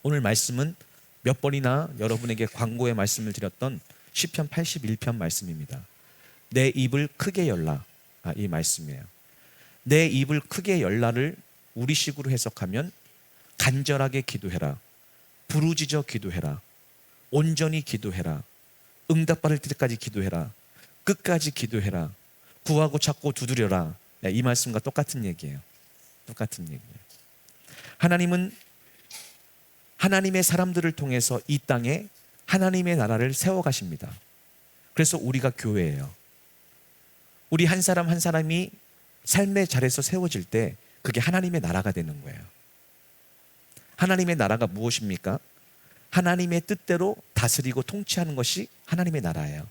오늘 말씀은 몇 번이나 여러분에게 광고의 말씀을 드렸던 시편 81편 말씀입니다. 내 입을 크게 열라, 이 말씀이에요. 내 입을 크게 열라를 우리식으로 해석하면 간절하게 기도해라, 부르짖어 기도해라, 온전히 기도해라, 응답받을 때까지 기도해라, 끝까지 기도해라, 구하고 찾고 두드려라. 이 말씀과 똑같은 얘기예요. 똑같은 얘기예요. 하나님은 하나님의 사람들을 통해서 이 땅에 하나님의 나라를 세워가십니다. 그래서 우리가 교회예요. 우리 한 사람 한 사람이 삶의 자리에서 세워질 때 그게 하나님의 나라가 되는 거예요. 하나님의 나라가 무엇입니까? 하나님의 뜻대로 다스리고 통치하는 것이 하나님의 나라예요.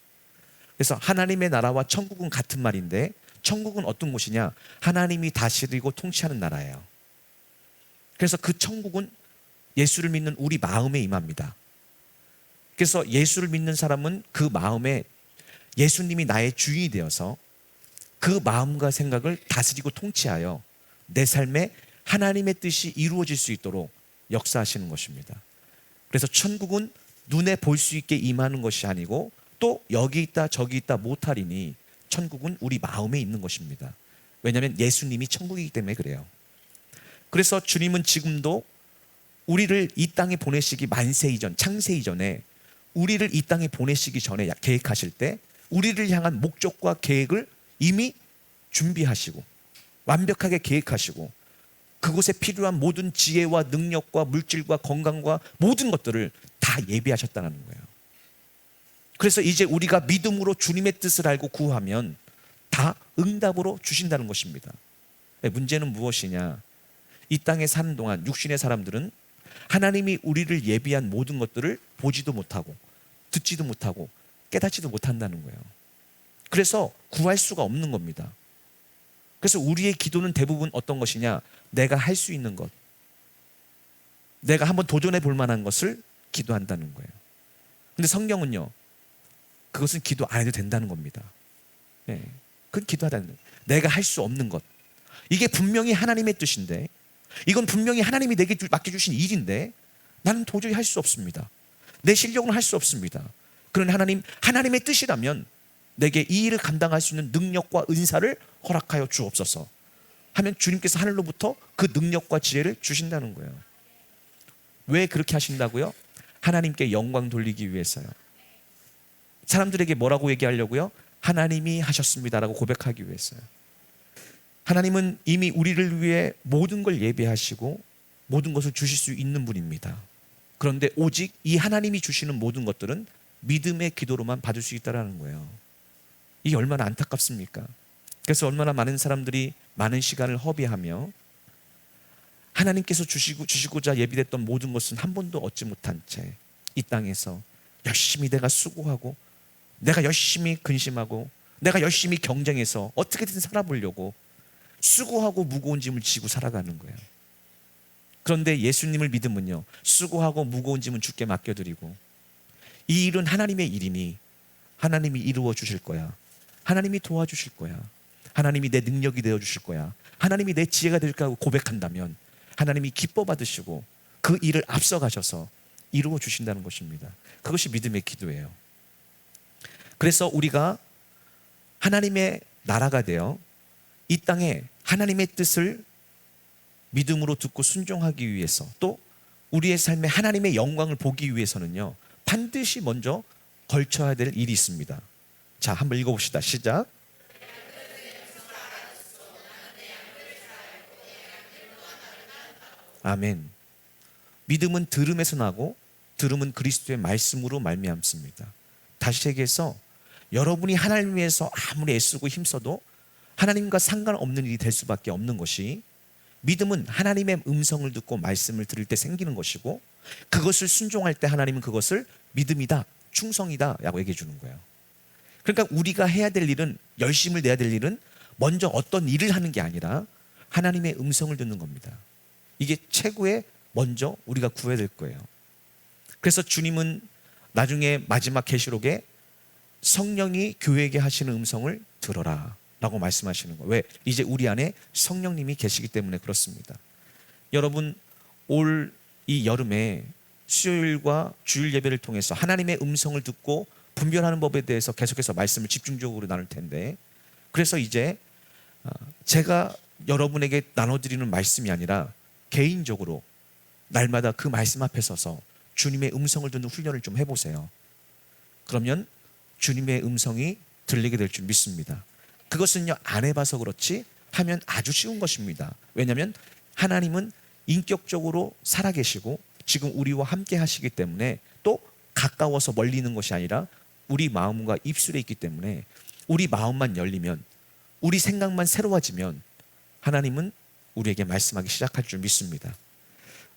그래서 하나님의 나라와 천국은 같은 말인데, 천국은 어떤 곳이냐? 하나님이 다스리고 통치하는 나라예요. 그래서 그 천국은 예수를 믿는 우리 마음에 임합니다. 그래서 예수를 믿는 사람은 그 마음에 예수님이 나의 주인이 되어서 그 마음과 생각을 다스리고 통치하여 내 삶에 하나님의 뜻이 이루어질 수 있도록 역사하시는 것입니다. 그래서 천국은 눈에 볼 수 있게 임하는 것이 아니고 또 여기 있다 저기 있다 못하리니 천국은 우리 마음에 있는 것입니다. 왜냐하면 예수님이 천국이기 때문에 그래요. 그래서 주님은 지금도 우리를 이 땅에 보내시기 만세 이전, 창세 이전에 우리를 이 땅에 보내시기 전에 계획하실 때 우리를 향한 목적과 계획을 이미 준비하시고 완벽하게 계획하시고 그곳에 필요한 모든 지혜와 능력과 물질과 건강과 모든 것들을 다 예비하셨다는 거예요. 그래서 이제 우리가 믿음으로 주님의 뜻을 알고 구하면 다 응답으로 주신다는 것입니다. 문제는 무엇이냐? 이 땅에 사는 동안 육신의 사람들은 하나님이 우리를 예비한 모든 것들을 보지도 못하고 듣지도 못하고 깨닫지도 못한다는 거예요. 그래서 구할 수가 없는 겁니다. 그래서 우리의 기도는 대부분 어떤 것이냐? 내가 할 수 있는 것, 내가 한번 도전해 볼 만한 것을 기도한다는 거예요. 근데 성경은요, 그것은 기도 안 해도 된다는 겁니다. 그건 기도하다는 거예요. 내가 할 수 없는 것, 이게 분명히 하나님의 뜻인데, 이건 분명히 하나님이 내게 맡겨주신 일인데 나는 도저히 할 수 없습니다. 내 실력으로는 할 수 없습니다. 그러나 하나님의 뜻이라면 내게 이 일을 감당할 수 있는 능력과 은사를 허락하여 주옵소서 하면 주님께서 하늘로부터 그 능력과 지혜를 주신다는 거예요. 왜 그렇게 하신다고요? 하나님께 영광 돌리기 위해서요. 사람들에게 뭐라고 얘기하려고요? 하나님이 하셨습니다라고 고백하기 위해서요. 하나님은 이미 우리를 위해 모든 걸 예비하시고 모든 것을 주실 수 있는 분입니다. 그런데 오직 이 하나님이 주시는 모든 것들은 믿음의 기도로만 받을 수 있다는 거예요. 이게 얼마나 안타깝습니까? 그래서 얼마나 많은 사람들이 많은 시간을 허비하며 하나님께서 주시고자 예비됐던 모든 것은 한 번도 얻지 못한 채 이 땅에서 열심히 내가 수고하고 내가 열심히 근심하고 내가 열심히 경쟁해서 어떻게든 살아보려고 수고하고 무거운 짐을 지고 살아가는 거예요. 그런데 예수님을 믿으면요, 수고하고 무거운 짐은 주께 맡겨드리고 이 일은 하나님의 일이니 하나님이 이루어 주실 거야, 하나님이 도와주실 거야, 하나님이 내 능력이 되어주실 거야, 하나님이 내 지혜가 될 거라고 고백한다면 하나님이 기뻐 받으시고 그 일을 앞서가셔서 이루어 주신다는 것입니다. 그것이 믿음의 기도예요. 그래서 우리가 하나님의 나라가 되어 이 땅에 하나님의 뜻을 믿음으로 듣고 순종하기 위해서 또 우리의 삶에 하나님의 영광을 보기 위해서는요, 반드시 먼저 걸쳐야 될 일이 있습니다. 자, 한번 읽어봅시다. 시작. 아멘. 믿음은 들음에서 나고 들음은 그리스도의 말씀으로 말미암습니다. 다시 얘기해서 여러분이 하나님 위해서 아무리 애쓰고 힘써도 하나님과 상관없는 일이 될 수밖에 없는 것이, 믿음은 하나님의 음성을 듣고 말씀을 들을 때 생기는 것이고 그것을 순종할 때 하나님은 그것을 믿음이다, 충성이다 라고 얘기해 주는 거예요. 그러니까 우리가 해야 될 일은, 열심을 내야 될 일은 먼저 어떤 일을 하는 게 아니라 하나님의 음성을 듣는 겁니다. 이게 최고의 먼저 우리가 구해야 될 거예요. 그래서 주님은 나중에 마지막 계시록에 성령이 교회에게 하시는 음성을 들어라 라고 말씀하시는 거예요. 왜? 이제 우리 안에 성령님이 계시기 때문에 그렇습니다. 여러분, 올 이 여름에 수요일과 주일 예배를 통해서 하나님의 음성을 듣고 분별하는 법에 대해서 계속해서 말씀을 집중적으로 나눌 텐데, 그래서 이제 제가 여러분에게 나눠드리는 말씀이 아니라 개인적으로 날마다 그 말씀 앞에 서서 주님의 음성을 듣는 훈련을 좀 해보세요. 그러면 주님의 음성이 들리게 될 줄 믿습니다. 그것은요, 안 해봐서 그렇지 하면 아주 쉬운 것입니다. 왜냐하면 하나님은 인격적으로 살아계시고 지금 우리와 함께 하시기 때문에, 또 가까워서 멀리 있는 것이 아니라 우리 마음과 입술에 있기 때문에, 우리 마음만 열리면, 우리 생각만 새로워지면 하나님은 우리에게 말씀하기 시작할 줄 믿습니다.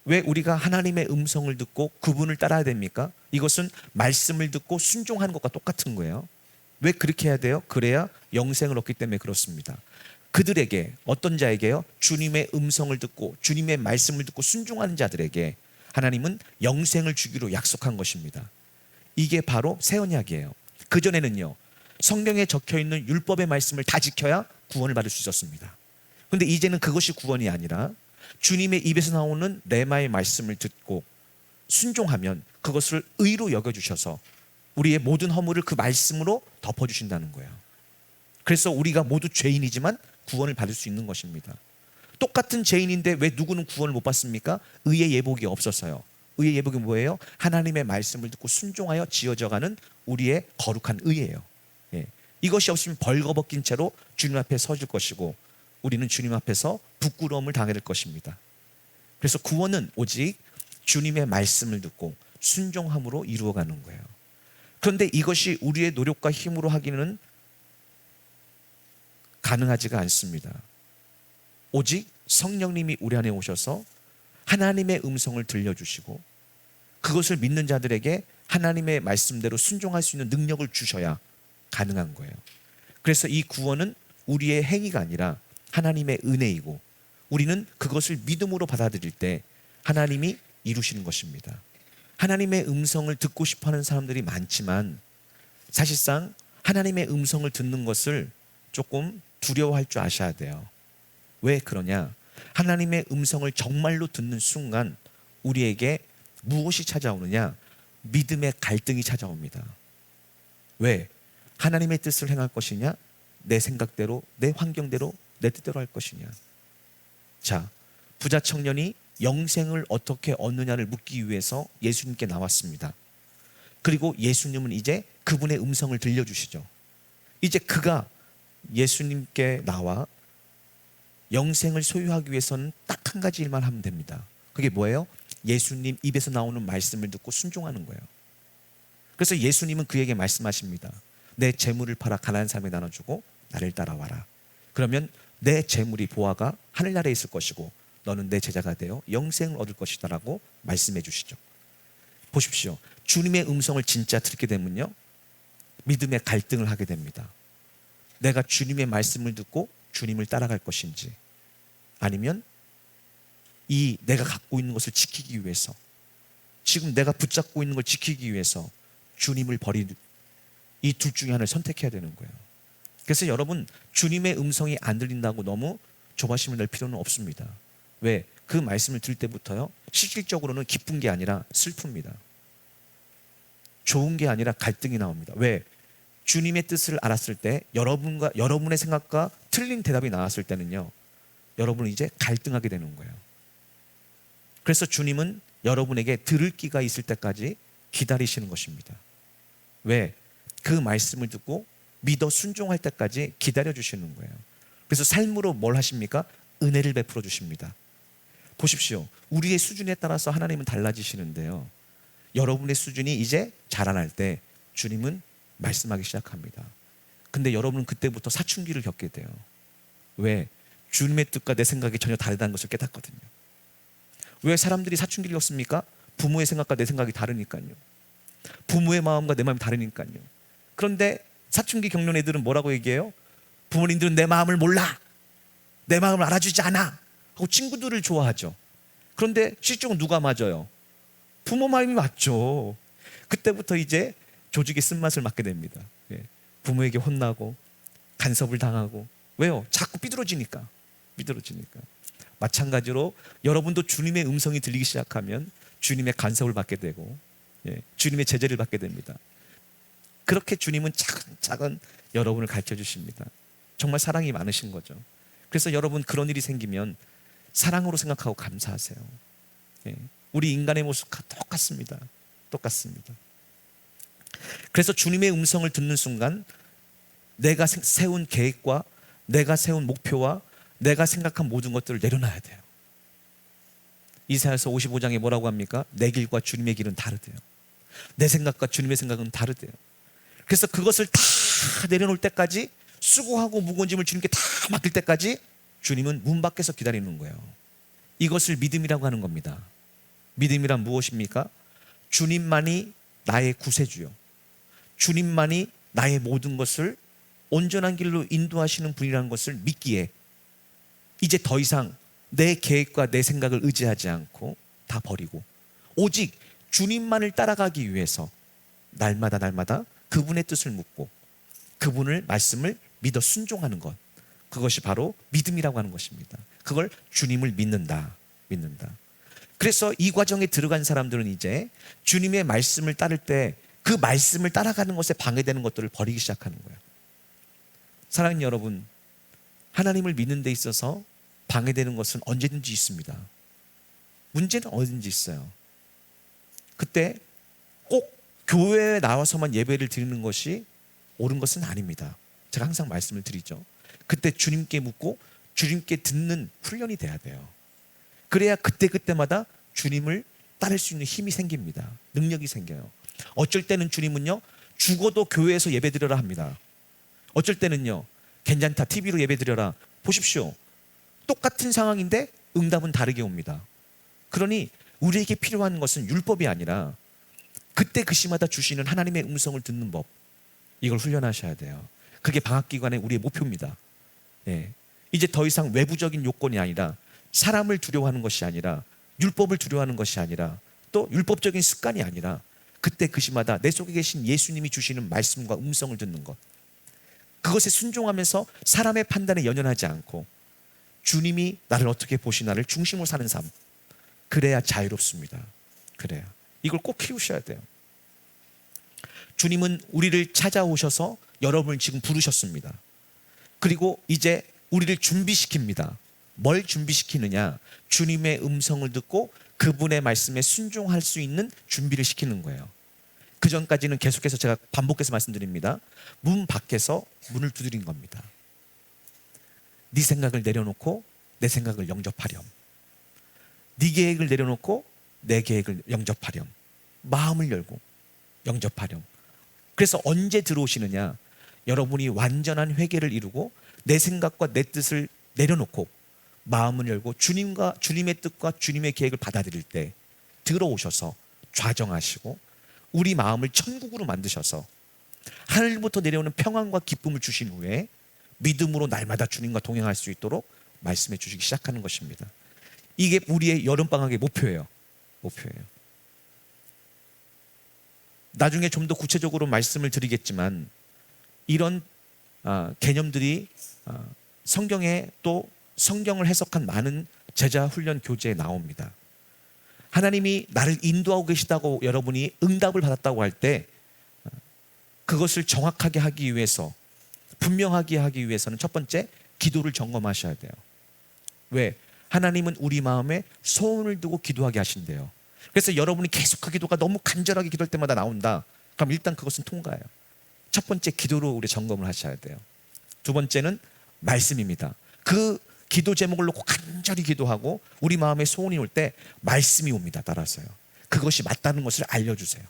왜 우리가 하나님의 음성을 듣고 그분을 따라야 됩니까? 이것은 말씀을 듣고 순종하는 것과 똑같은 거예요. 왜 그렇게 해야 돼요? 그래야 영생을 얻기 때문에 그렇습니다. 그들에게, 어떤 자에게요? 주님의 음성을 듣고 주님의 말씀을 듣고 순종하는 자들에게 하나님은 영생을 주기로 약속한 것입니다. 이게 바로 새 언약이에요. 그전에는요, 성경에 적혀있는 율법의 말씀을 다 지켜야 구원을 받을 수 있었습니다. 그런데 이제는 그것이 구원이 아니라 주님의 입에서 나오는 레마의 말씀을 듣고 순종하면 그것을 의로 여겨주셔서 우리의 모든 허물을 그 말씀으로 덮어주신다는 거예요. 그래서 우리가 모두 죄인이지만 구원을 받을 수 있는 것입니다. 똑같은 죄인인데 왜 누구는 구원을 못 받습니까? 의의 예복이 없어서요. 의의 예복이 뭐예요? 하나님의 말씀을 듣고 순종하여 지어져가는 우리의 거룩한 의예요. 예. 이것이 없으면 벌거벗긴 채로 주님 앞에 서질 것이고 우리는 주님 앞에서 부끄러움을 당해야 될 것입니다. 그래서 구원은 오직 주님의 말씀을 듣고 순종함으로 이루어가는 거예요. 그런데 이것이 우리의 노력과 힘으로 하기는 가능하지가 않습니다. 오직 성령님이 우리 안에 오셔서 하나님의 음성을 들려주시고 그것을 믿는 자들에게 하나님의 말씀대로 순종할 수 있는 능력을 주셔야 가능한 거예요. 그래서 이 구원은 우리의 행위가 아니라 하나님의 은혜이고, 우리는 그것을 믿음으로 받아들일 때 하나님이 이루시는 것입니다. 하나님의 음성을 듣고 싶어하는 사람들이 많지만 사실상 하나님의 음성을 듣는 것을 조금 두려워할 줄 아셔야 돼요. 왜 그러냐? 하나님의 음성을 정말로 듣는 순간 우리에게 무엇이 찾아오느냐? 믿음의 갈등이 찾아옵니다. 왜? 하나님의 뜻을 행할 것이냐? 내 생각대로, 내 환경대로, 내 뜻대로 할 것이냐? 자, 부자 청년이 영생을 어떻게 얻느냐를 묻기 위해서 예수님께 나왔습니다. 그리고 예수님은 이제 그분의 음성을 들려주시죠. 이제 그가 예수님께 나와 영생을 소유하기 위해서는 딱 한 가지 일만 하면 됩니다. 그게 뭐예요? 예수님 입에서 나오는 말씀을 듣고 순종하는 거예요. 그래서 예수님은 그에게 말씀하십니다. 내 재물을 팔아 가난한 사람에게 나눠주고 나를 따라와라. 그러면 내 재물이 보화가 하늘나라에 있을 것이고 너는 내 제자가 되어 영생을 얻을 것이다 라고 말씀해 주시죠. 보십시오. 주님의 음성을 진짜 듣게 되면요, 믿음의 갈등을 하게 됩니다. 내가 주님의 말씀을 듣고 주님을 따라갈 것인지, 아니면 이 내가 갖고 있는 것을 지키기 위해서, 지금 내가 붙잡고 있는 걸 지키기 위해서 주님을 버리는, 이 둘 중에 하나를 선택해야 되는 거예요. 그래서 여러분, 주님의 음성이 안 들린다고 너무 조바심을 낼 필요는 없습니다. 왜? 그 말씀을 들을 때부터요, 실질적으로는 기쁜 게 아니라 슬픕니다. 좋은 게 아니라 갈등이 나옵니다. 왜? 주님의 뜻을 알았을 때, 여러분의 생각과 틀린 대답이 나왔을 때는요, 여러분은 이제 갈등하게 되는 거예요. 그래서 주님은 여러분에게 들을 기가 있을 때까지 기다리시는 것입니다. 왜? 그 말씀을 듣고 믿어 순종할 때까지 기다려 주시는 거예요. 그래서 삶으로 뭘 하십니까? 은혜를 베풀어 주십니다. 보십시오. 우리의 수준에 따라서 하나님은 달라지시는데요, 여러분의 수준이 이제 자라날 때 주님은 말씀하기 시작합니다. 근데 여러분은 그때부터 사춘기를 겪게 돼요. 왜? 주님의 뜻과 내 생각이 전혀 다르다는 것을 깨닫거든요. 왜 사람들이 사춘기를 겪습니까? 부모의 생각과 내 생각이 다르니까요. 부모의 마음과 내 마음이 다르니까요. 그런데 사춘기 겪는 애들은 뭐라고 얘기해요? 부모님들은 내 마음을 몰라, 내 마음을 알아주지 않아 하고 친구들을 좋아하죠. 그런데 실적은 누가 맞아요? 부모 마음이 맞죠. 그때부터 이제 조직의 쓴맛을 맡게 됩니다. 부모에게 혼나고 간섭을 당하고. 왜요? 자꾸 삐뚤어지니까. 마찬가지로 여러분도 주님의 음성이 들리기 시작하면 주님의 간섭을 받게 되고, 주님의 제재를 받게 됩니다. 그렇게 주님은 차근차근 여러분을 가르쳐 주십니다. 정말 사랑이 많으신 거죠. 그래서 여러분 그런 일이 생기면 사랑으로 생각하고 감사하세요. 우리 인간의 모습과 똑같습니다. 똑같습니다. 그래서 주님의 음성을 듣는 순간 내가 세운 계획과 내가 세운 목표와 내가 생각한 모든 것들을 내려놔야 돼요. 이사야서 55장에 뭐라고 합니까? 내 길과 주님의 길은 다르대요. 내 생각과 주님의 생각은 다르대요. 그래서 그것을 다 내려놓을 때까지, 수고하고 무거운 짐을 주님께 다 맡길 때까지 주님은 문 밖에서 기다리는 거예요. 이것을 믿음이라고 하는 겁니다. 믿음이란 무엇입니까? 주님만이 나의 구세주요, 주님만이 나의 모든 것을 온전한 길로 인도하시는 분이라는 것을 믿기에 이제 더 이상 내 계획과 내 생각을 의지하지 않고 다 버리고 오직 주님만을 따라가기 위해서 날마다 그분의 뜻을 묻고 그분을 말씀을 믿어 순종하는 것, 그것이 바로 믿음이라고 하는 것입니다. 그걸 주님을 믿는다. 그래서 이 과정에 들어간 사람들은 이제 주님의 말씀을 따를 때 그 말씀을 따라가는 것에 방해되는 것들을 버리기 시작하는 거예요. 사랑하는 여러분, 하나님을 믿는 데 있어서 방해되는 것은 언제든지 있습니다. 문제는 어디든지 있어요. 그때 꼭 교회에 나와서만 예배를 드리는 것이 옳은 것은 아닙니다. 제가 항상 말씀을 드리죠. 그때 주님께 묻고 주님께 듣는 훈련이 돼야 돼요. 그래야 그때마다 주님을 따를 수 있는 힘이 생깁니다. 능력이 생겨요. 어쩔 때는 주님은요, 죽어도 교회에서 예배드려라 합니다. 어쩔 때는요, 괜찮다, TV로 예배드려라. 보십시오, 똑같은 상황인데 응답은 다르게 옵니다. 그러니 우리에게 필요한 것은 율법이 아니라 그때 그 시마다 주시는 하나님의 음성을 듣는 법, 이걸 훈련하셔야 돼요. 그게 방학기간의 우리의 목표입니다. 이제 더 이상 외부적인 요건이 아니라, 사람을 두려워하는 것이 아니라, 율법을 두려워하는 것이 아니라, 또 율법적인 습관이 아니라 그때 그 시마다 내 속에 계신 예수님이 주시는 말씀과 음성을 듣는 것, 그것에 순종하면서 사람의 판단에 연연하지 않고 주님이 나를 어떻게 보시나를 중심으로 사는 삶, 그래야 자유롭습니다. 그래야. 이걸 꼭 키우셔야 돼요. 주님은 우리를 찾아오셔서 여러분을 지금 부르셨습니다. 그리고 이제 우리를 준비시킵니다. 뭘 준비시키느냐? 주님의 음성을 듣고 그분의 말씀에 순종할 수 있는 준비를 시키는 거예요. 그 전까지는 계속해서 제가 반복해서 말씀드립니다. 문 밖에서 문을 두드린 겁니다. 네 생각을 내려놓고 내 생각을 영접하렴. 네 계획을 내려놓고 내 계획을 영접하렴. 마음을 열고 영접하렴. 그래서 언제 들어오시느냐? 여러분이 완전한 회개를 이루고 내 생각과 내 뜻을 내려놓고 마음을 열고 주님의 뜻과 주님의 계획을 받아들일 때 들어오셔서 좌정하시고 우리 마음을 천국으로 만드셔서 하늘부터 내려오는 평안과 기쁨을 주신 후에 믿음으로 날마다 주님과 동행할 수 있도록 말씀해 주시기 시작하는 것입니다. 이게 우리의 여름방학의 목표예요. 나중에 좀 더 구체적으로 말씀을 드리겠지만, 이런 개념들이 성경에, 또 성경을 해석한 많은 제자 훈련 교재에 나옵니다. 하나님이 나를 인도하고 계시다고 여러분이 응답을 받았다고 할 때 그것을 정확하게 하기 위해서, 분명하게 하기 위해서는 첫 번째, 기도를 점검하셔야 돼요. 왜? 하나님은 우리 마음에 소원을 두고 기도하게 하신대요. 그래서 여러분이 계속 그 기도가 너무 간절하게 기도할 때마다 나온다, 그럼 일단 그것은 통과예요. 첫 번째, 기도로 우리 점검을 하셔야 돼요. 두 번째는 말씀입니다. 그 기도 제목을 놓고 간절히 기도하고 우리 마음에 소원이 올 때 말씀이 옵니다. 따라서요. 그것이 맞다는 것을 알려주세요.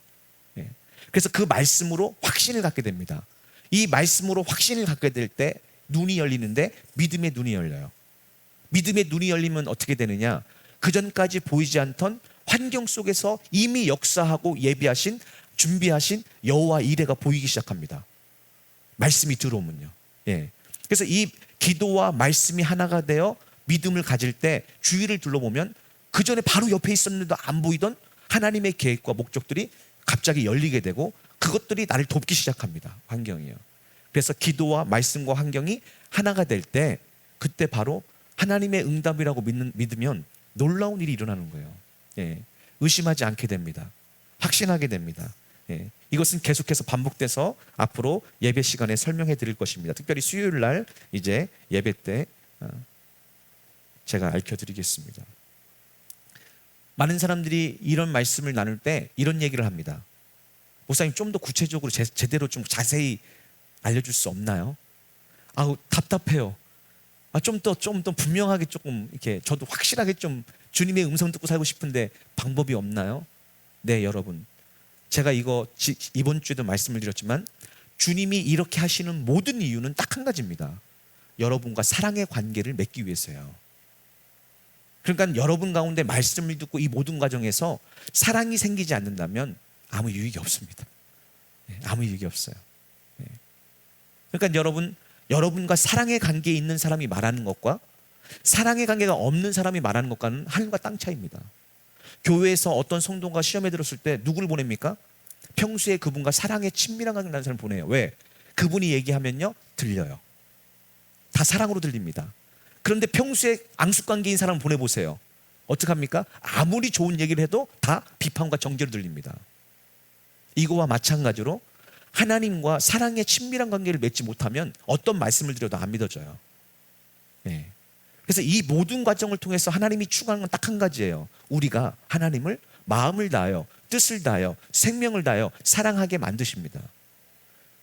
그래서 그 말씀으로 확신을 갖게 됩니다. 이 말씀으로 확신을 갖게 될 때 눈이 열리는데 믿음의 눈이 열려요. 믿음의 눈이 열리면 어떻게 되느냐? 그 전까지 보이지 않던 환경 속에서 이미 역사하고 예비하신, 준비하신 여호와 이레가 보이기 시작합니다. 말씀이 들어오면요. 그래서 이 기도와 말씀이 하나가 되어 믿음을 가질 때 주위를 둘러보면 그 전에 바로 옆에 있었는데도 안 보이던 하나님의 계획과 목적들이 갑자기 열리게 되고 그것들이 나를 돕기 시작합니다. 환경이요. 그래서 기도와 말씀과 환경이 하나가 될 때 그때 바로 하나님의 응답이라고 믿으면 놀라운 일이 일어나는 거예요. 의심하지 않게 됩니다. 확신하게 됩니다. 예. 이것은 계속해서 반복돼서 앞으로 예배 시간에 설명해 드릴 것입니다. 특별히 수요일 날 이제 예배 때 제가 알려드리겠습니다. 많은 사람들이 이런 말씀을 나눌 때 이런 얘기를 합니다. 목사님, 좀 더 구체적으로 제대로 좀 자세히 알려줄 수 없나요? 아우, 답답해요. 좀 더 분명하게 조금 이렇게 저도 확실하게 좀 주님의 음성 듣고 살고 싶은데 방법이 없나요? 네, 여러분. 제가 이번 주에도 말씀을 드렸지만 주님이 이렇게 하시는 모든 이유는 딱 한 가지입니다. 여러분과 사랑의 관계를 맺기 위해서요. 그러니까 여러분 가운데 말씀을 듣고 이 모든 과정에서 사랑이 생기지 않는다면 아무 유익이 없습니다. 아무 유익이 없어요. 그러니까 여러분과 사랑의 관계에 있는 사람이 말하는 것과 사랑의 관계가 없는 사람이 말하는 것과는 하늘과 땅 차이입니다. 교회에서 어떤 성도가 시험에 들었을 때 누구를 보냅니까? 평소에 그분과 사랑의 친밀한 관계를 나는 사람을 보내요. 왜? 그분이 얘기하면요, 들려요. 다 사랑으로 들립니다. 그런데 평소에 앙숙관계인 사람을 보내보세요. 어떡합니까? 아무리 좋은 얘기를 해도 다 비판과 정죄로 들립니다. 이거와 마찬가지로 하나님과 사랑의 친밀한 관계를 맺지 못하면 어떤 말씀을 드려도 안 믿어져요. 네. 그래서 이 모든 과정을 통해서 하나님이 추구하는 건 딱 한 가지예요. 우리가 하나님을 마음을 다하여, 뜻을 다하여, 생명을 다하여 사랑하게 만드십니다.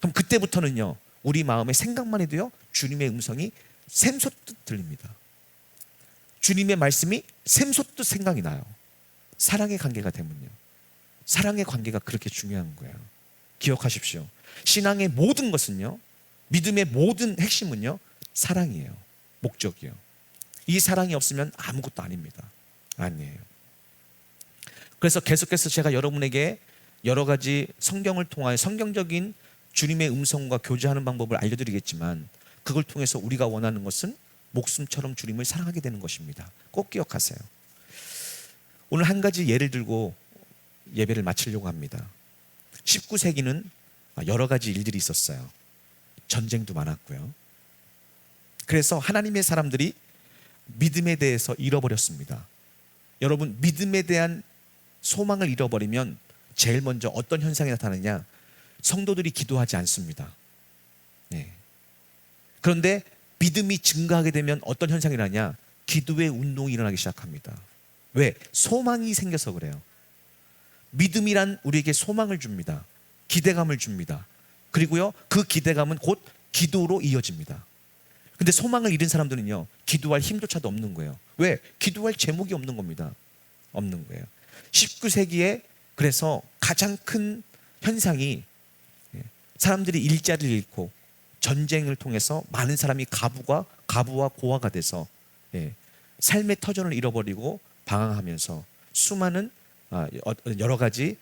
그럼 그때부터는요, 우리 마음의 생각만 해도요, 주님의 음성이 샘솟듯 들립니다. 주님의 말씀이 샘솟듯 생각이 나요. 사랑의 관계가 되면요. 사랑의 관계가 그렇게 중요한 거예요. 기억하십시오. 신앙의 모든 것은요, 믿음의 모든 핵심은요, 사랑이에요. 목적이에요. 이 사랑이 없으면 아무것도 아닙니다. 아니에요. 그래서 계속해서 제가 여러분에게 여러 가지 성경을 통하여 성경적인 주님의 음성과 교제하는 방법을 알려드리겠지만, 그걸 통해서 우리가 원하는 것은 목숨처럼 주님을 사랑하게 되는 것입니다. 꼭 기억하세요. 오늘 한 가지 예를 들고 예배를 마치려고 합니다. 19세기는 여러 가지 일들이 있었어요. 전쟁도 많았고요. 그래서 하나님의 사람들이 믿음에 대해서 잃어버렸습니다. 여러분, 믿음에 대한 소망을 잃어버리면 제일 먼저 어떤 현상이 나타나냐? 성도들이 기도하지 않습니다. 네. 그런데 믿음이 증가하게 되면 어떤 현상이 나냐? 기도의 운동이 일어나기 시작합니다. 왜? 소망이 생겨서 그래요. 믿음이란 우리에게 소망을 줍니다. 기대감을 줍니다. 그리고요, 그 기대감은 곧 기도로 이어집니다. 근데 소망을 잃은 사람들은요, 기도할 힘조차도 없는 거예요. 왜? 기도할 제목이 없는 겁니다. 없는 거예요. 19세기에 그래서 가장 큰 현상이 사람들이 일자리를 잃고 전쟁을 통해서 많은 사람이 가부와 고아가 돼서 삶의 터전을 잃어버리고 방황하면서 수많은 여러 가지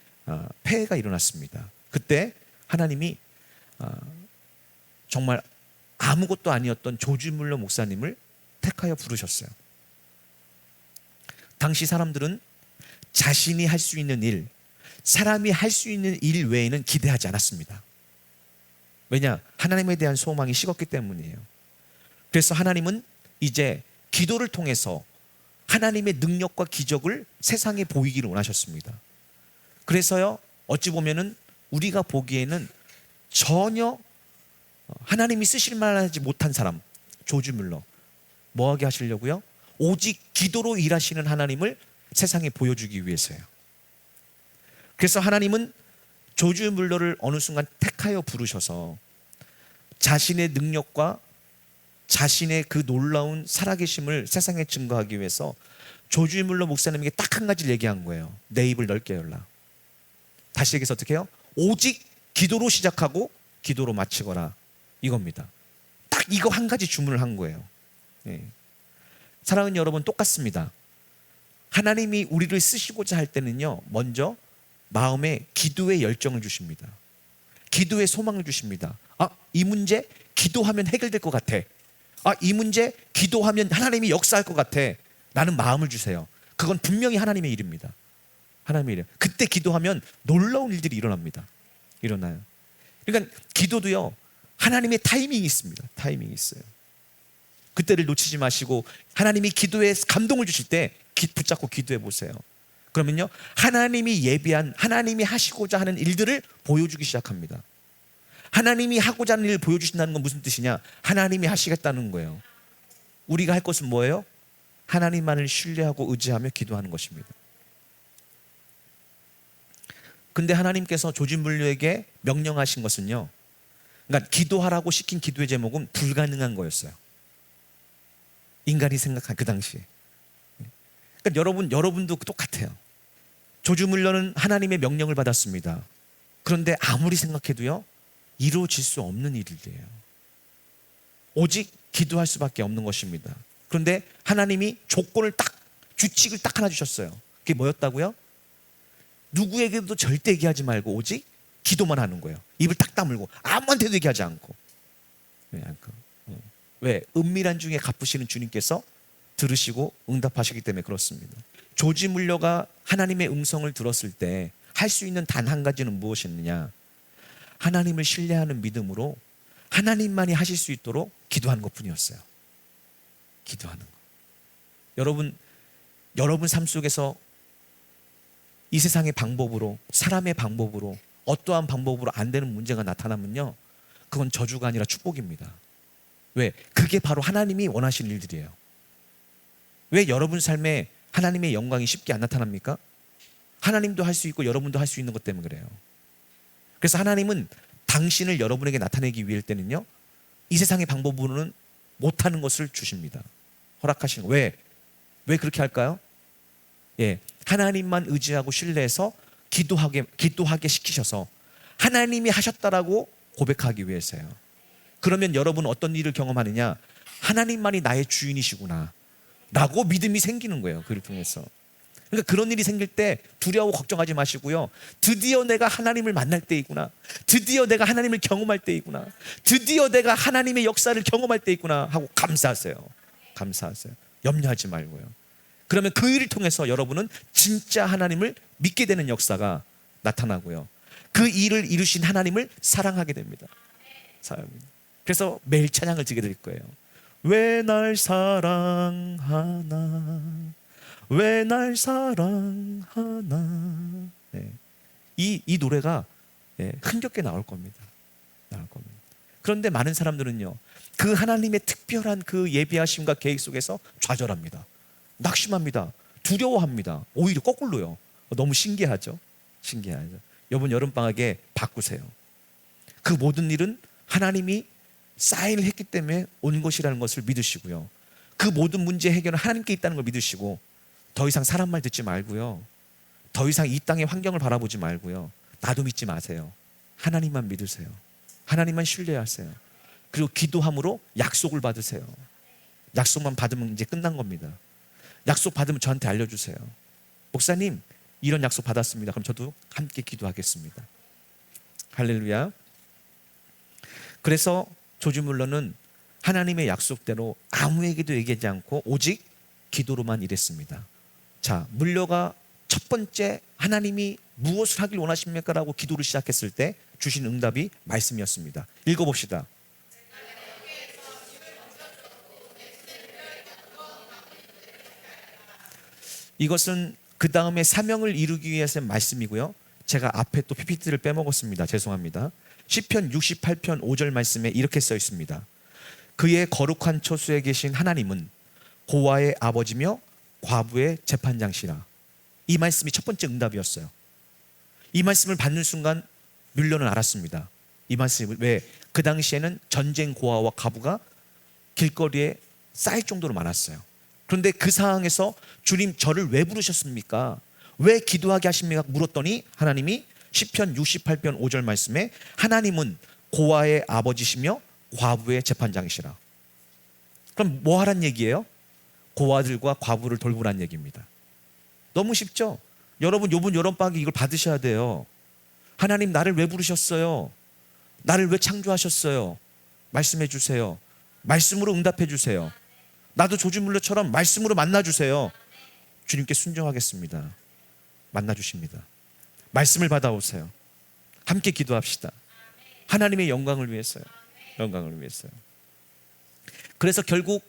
폐해가 일어났습니다. 그때 하나님이 정말 아무것도 아니었던 조지 뮬러 목사님을 택하여 부르셨어요. 당시 사람들은 자신이 할 수 있는 일, 사람이 할 수 있는 일 외에는 기대하지 않았습니다. 왜냐? 하나님에 대한 소망이 식었기 때문이에요. 그래서 하나님은 이제 기도를 통해서 하나님의 능력과 기적을 세상에 보이기를 원하셨습니다. 그래서요, 어찌 보면은 우리가 보기에는 전혀 하나님이 쓰실 만하지 못한 사람, 조지 뮬러, 뭐하게 하시려고요? 오직 기도로 일하시는 하나님을 세상에 보여주기 위해서요. 그래서 하나님은 조지 뮬러를 어느 순간 택하여 부르셔서 자신의 능력과 자신의 그 놀라운 살아계심을 세상에 증거하기 위해서 조지 뮬러 목사님에게 딱 한 가지를 얘기한 거예요. 내 입을 넓게 열라. 다시 얘기해서 어떻게 해요? 오직 기도로 시작하고 기도로 마치거라, 이겁니다. 딱 이거 한 가지 주문을 한 거예요. 사랑하는 여러분, 똑같습니다. 하나님이 우리를 쓰시고자 할 때는요, 먼저 마음에 기도의 열정을 주십니다. 기도의 소망을 주십니다. 이 문제 기도하면 해결될 것 같아. 이 문제 기도하면 하나님이 역사할 것 같아. 라는 마음을 주세요. 그건 분명히 하나님의 일입니다. 하나님의 일. 그때 기도하면 놀라운 일들이 일어납니다. 일어나요. 그러니까 기도도요, 하나님의 타이밍이 있습니다. 타이밍이 있어요. 그때를 놓치지 마시고 하나님이 기도에 감동을 주실 때 붙잡고 기도해 보세요. 그러면요, 하나님이 예비한, 하나님이 하시고자 하는 일들을 보여주기 시작합니다. 하나님이 하고자 하는 일을 보여주신다는 건 무슨 뜻이냐? 하나님이 하시겠다는 거예요. 우리가 할 것은 뭐예요? 하나님만을 신뢰하고 의지하며 기도하는 것입니다. 근데 하나님께서 조짐불류에게 명령하신 것은요, 그러니까 기도하라고 시킨 기도의 제목은 불가능한 거였어요. 인간이 생각한 그 당시에. 그러니까 여러분도 똑같아요. 조짐불류는 하나님의 명령을 받았습니다. 그런데 아무리 생각해도요, 이루어질 수 없는 일이에요. 오직 기도할 수밖에 없는 것입니다. 그런데 하나님이 조건을 딱, 규칙을 딱 하나 주셨어요. 그게 뭐였다고요? 누구에게도 절대 얘기하지 말고 오직 기도만 하는 거예요. 입을 딱 다물고 아무한테도 얘기하지 않고. 왜? 은밀한 중에 갚으시는 주님께서 들으시고 응답하시기 때문에 그렇습니다. 조지물려가 하나님의 음성을 들었을 때 할 수 있는 단 한 가지는 무엇이었느냐? 하나님을 신뢰하는 믿음으로 하나님만이 하실 수 있도록 기도하는 것뿐이었어요. 기도하는 것. 여러분 삶 속에서 이 세상의 방법으로, 사람의 방법으로, 어떠한 방법으로 안 되는 문제가 나타나면요, 그건 저주가 아니라 축복입니다. 왜? 그게 바로 하나님이 원하시는 일들이에요. 왜 여러분 삶에 하나님의 영광이 쉽게 안 나타납니까? 하나님도 할 수 있고 여러분도 할 수 있는 것 때문에 그래요. 그래서 하나님은 당신을 여러분에게 나타내기 위할 때는요, 이 세상의 방법으로는 못하는 것을 주십니다. 허락하시는 거예요. 왜 그렇게 할까요? 하나님만 의지하고 신뢰해서 기도하게 시키셔서 하나님이 하셨다라고 고백하기 위해서요. 그러면 여러분은 어떤 일을 경험하느냐? 하나님만이 나의 주인이시구나 라고 믿음이 생기는 거예요. 그를 통해서. 그러니까 그런 일이 생길 때 두려워 걱정하지 마시고요, 드디어 내가 하나님을 만날 때이구나, 드디어 내가 하나님을 경험할 때이구나, 드디어 내가 하나님의 역사를 경험할 때이구나 하고 감사하세요. 감사하세요. 염려하지 말고요. 그러면 그 일을 통해서 여러분은 진짜 하나님을 믿게 되는 역사가 나타나고요, 그 일을 이루신 하나님을 사랑하게 됩니다. 사랑합니다. 그래서 매일 찬양을 드리게 될 거예요. 왜 날 사랑하나, 왜 날 사랑하나. 이 노래가 흥겹게 나올 겁니다. 그런데 많은 사람들은요, 그 하나님의 특별한 그 예비하심과 계획 속에서 좌절합니다. 낙심합니다. 두려워합니다. 오히려 거꾸로요. 너무 신기하죠? 이번 여름방학에 바꾸세요. 그 모든 일은 하나님이 사인을 했기 때문에 온 것이라는 것을 믿으시고요, 그 모든 문제 해결은 하나님께 있다는 걸 믿으시고, 더 이상 사람 말 듣지 말고요, 더 이상 이 땅의 환경을 바라보지 말고요, 나도 믿지 마세요. 하나님만 믿으세요. 하나님만 신뢰하세요. 그리고 기도함으로 약속을 받으세요. 약속만 받으면 이제 끝난 겁니다. 약속 받으면 저한테 알려주세요. 목사님, 이런 약속 받았습니다. 그럼 저도 함께 기도하겠습니다. 할렐루야. 그래서 조지물러는 하나님의 약속대로 아무에게도 얘기하지 않고 오직 기도로만 일했습니다. 자, 물려가 첫 번째 하나님이 무엇을 하길 원하십니까? 라고 기도를 시작했을 때 주신 응답이 말씀이었습니다. 읽어봅시다. 이것은 그 다음에 사명을 이루기 위해서의 말씀이고요, 제가 앞에 또 PPT를 빼먹었습니다. 죄송합니다. 시편 68편 5절 말씀에 이렇게 써 있습니다. 그의 거룩한 처소에 계신 하나님은 고아의 아버지며 과부의 재판장시라. 이 말씀이 첫 번째 응답이었어요. 이 말씀을 받는 순간 뮬러는 알았습니다. 이 말씀을, 왜? 그 당시에는 전쟁 고아와 과부가 길거리에 쌓일 정도로 많았어요. 그런데 그 상황에서 주님, 저를 왜 부르셨습니까? 왜 기도하게 하십니까? 물었더니 하나님이 시편 68편 5절 말씀에 하나님은 고아의 아버지시며 과부의 재판장이시라. 그럼 뭐 하란 얘기예요? 고아들과 과부를 돌보란 얘기입니다. 너무 쉽죠? 여러분, 요번 여름방학에 이걸 받으셔야 돼요. 하나님, 나를 왜 부르셨어요? 나를 왜 창조하셨어요? 말씀해 주세요. 말씀으로 응답해 주세요. 나도 조지물러처럼 말씀으로 만나주세요. 주님께 순종하겠습니다. 만나주십니다. 말씀을 받아오세요. 함께 기도합시다. 하나님의 영광을 위해서요. 영광을 위해서요. 그래서 결국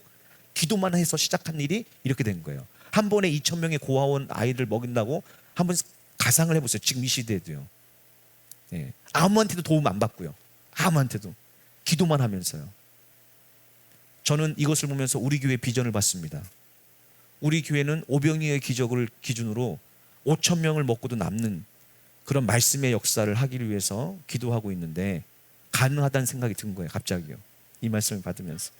기도만 해서 시작한 일이 이렇게 된 거예요. 한 번에 2,000명의 고아원 아이를 먹인다고 한번 가상을 해보세요. 지금 이 시대에도요. 예. 아무한테도 도움 안 받고요. 아무한테도. 기도만 하면서요. 저는 이것을 보면서 우리 교회 비전을 봤습니다. 우리 교회는 오병이의 기적을 기준으로 5,000명을 먹고도 남는 그런 말씀의 역사를 하기 위해서 기도하고 있는데 가능하다는 생각이 든 거예요. 갑자기요. 이 말씀을 받으면서.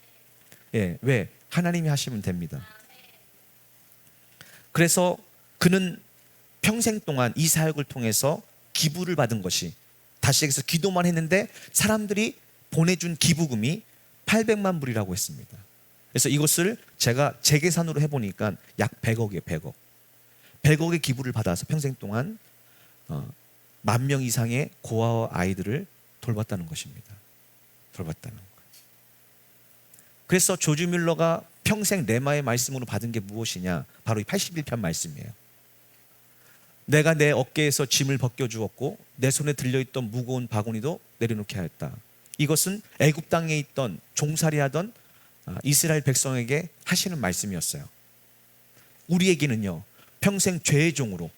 예, 왜? 하나님이 하시면 됩니다. 그래서 그는 평생 동안 이 사역을 통해서 기부를 받은 것이, 다시 얘기해서 기도만 했는데 사람들이 보내준 기부금이 800만 불이라고 했습니다. 그래서 이것을 제가 재계산으로 해보니까 약 100억이에요. 100억. 100억의 기부를 받아서 평생 동안 10,000명 이상의 고아 아이들을 돌봤다는 것입니다. 돌봤다는 거예요. 그래서 조지 뮬러가 평생 레마의 말씀으로 받은 게 무엇이냐? 바로 이 81편 말씀이에요. 내가 내 어깨에서 짐을 벗겨주었고 내 손에 들려있던 무거운 바구니도 내려놓게 하였다. 이것은 애굽 땅에 있던 종살이하던 이스라엘 백성에게 하시는 말씀이었어요. 우리에게는요, 평생 죄의 종으로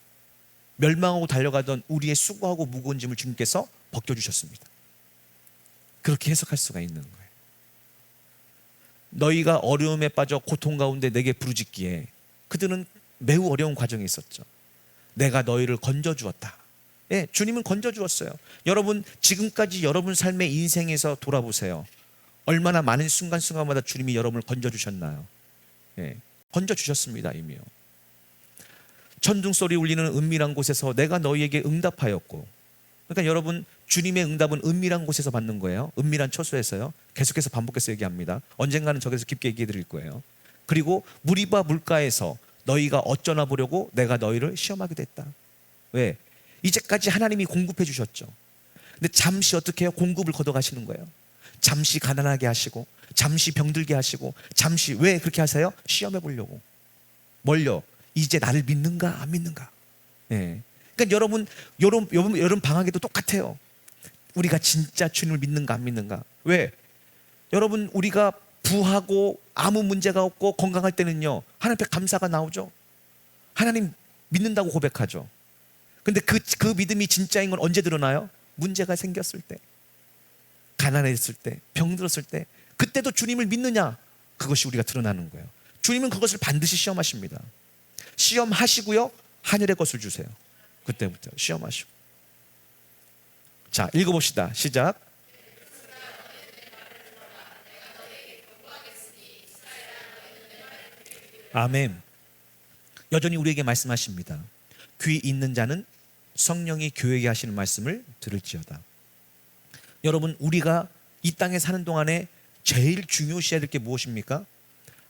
멸망하고 달려가던 우리의 수고하고 무거운 짐을 주님께서 벗겨주셨습니다. 그렇게 해석할 수가 있는 거예요. 너희가 어려움에 빠져 고통 가운데 내게 부르짖기에, 그들은 매우 어려운 과정에 있었죠. 내가 너희를 건져주었다. 예, 주님은 건져주었어요. 여러분, 지금까지 여러분 삶의 인생에서 돌아보세요. 얼마나 많은 순간순간마다 주님이 여러분을 건져주셨나요? 예, 건져주셨습니다. 이미요. 천둥소리 울리는 은밀한 곳에서 내가 너희에게 응답하였고, 그러니까 여러분, 주님의 응답은 은밀한 곳에서 받는 거예요. 은밀한 처소에서요. 계속해서 반복해서 얘기합니다. 언젠가는 저기서 깊게 얘기해 드릴 거예요. 그리고 무리바 물가에서 너희가 어쩌나 보려고 내가 너희를 시험하게 됐다. 왜? 이제까지 하나님이 공급해 주셨죠. 근데 잠시 어떻게 해요? 공급을 걷어가시는 거예요. 잠시 가난하게 하시고, 잠시 병들게 하시고, 잠시. 왜 그렇게 하세요? 시험해 보려고. 뭘요? 이제 나를 믿는가 안 믿는가. 예. 그러니까 여러분 방학에도 똑같아요. 우리가 진짜 주님을 믿는가 안 믿는가. 왜? 여러분, 우리가 부하고 아무 문제가 없고 건강할 때는요, 하나님 앞에 감사가 나오죠. 하나님 믿는다고 고백하죠. 근데 그 믿음이 진짜인 건 언제 드러나요? 문제가 생겼을 때, 가난했을 때, 병들었을 때, 그때도 주님을 믿느냐, 그것이 우리가 드러나는 거예요. 주님은 그것을 반드시 시험하십니다. 시험하시고요, 하늘의 것을 주세요. 그때부터 시험하시고. 자, 읽어봅시다. 시작. 아멘. 여전히 우리에게 말씀하십니다. 귀 있는 자는 성령이 교회에게 하시는 말씀을 들을지어다. 여러분, 우리가 이 땅에 사는 동안에 제일 중요시해야 될 게 무엇입니까?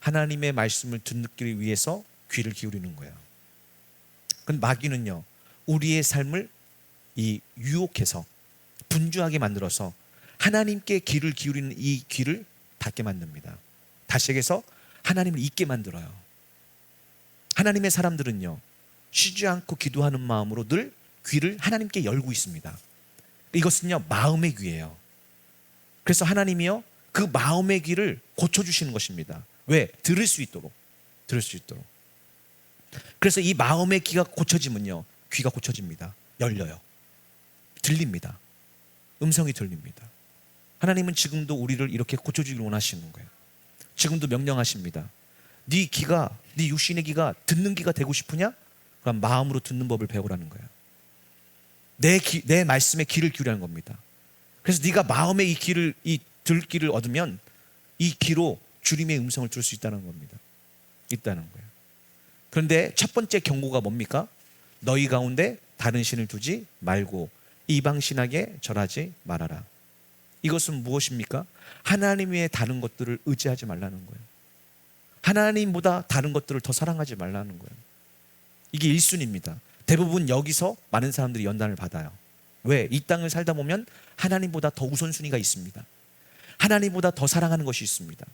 하나님의 말씀을 듣기 위해서 귀를 기울이는 거예요. 근데 마귀는요, 우리의 삶을 유혹해서 분주하게 만들어서 하나님께 귀를 기울이는 이 귀를 닫게 만듭니다. 다시 얘기해서 하나님을 잊게 만들어요. 하나님의 사람들은요, 쉬지 않고 기도하는 마음으로 늘 귀를 하나님께 열고 있습니다. 이것은요, 마음의 귀예요. 그래서 하나님이요, 그 마음의 귀를 고쳐주시는 것입니다. 왜? 들을 수 있도록. 그래서 이 마음의 귀가 고쳐지면요, 귀가 고쳐집니다. 열려요. 들립니다. 음성이 들립니다. 하나님은 지금도 우리를 이렇게 고쳐주기를 원하시는 거예요. 지금도 명령하십니다. 네 귀가, 네 육신의 귀가 듣는 귀가 되고 싶으냐? 그럼 마음으로 듣는 법을 배우라는 거예요. 내 말씀에 귀를 기울이는 겁니다. 그래서 네가 마음의 이 귀를, 이 들귀를 얻으면 이 귀로 주님의 음성을 들을 수 있다는 겁니다. 있다는 거예요. 그런데 첫 번째 경고가 뭡니까? 너희 가운데 다른 신을 두지 말고 이방 신에게 절하지 말아라. 이것은 무엇입니까? 하나님 외에 다른 것들을 의지하지 말라는 거예요. 하나님보다 다른 것들을 더 사랑하지 말라는 거예요. 이게 1순위입니다. 대부분 여기서 많은 사람들이 연단을 받아요. 왜? 이 땅을 살다 보면 하나님보다 더 우선순위가 있습니다. 하나님보다 더 사랑하는 것이 있습니다.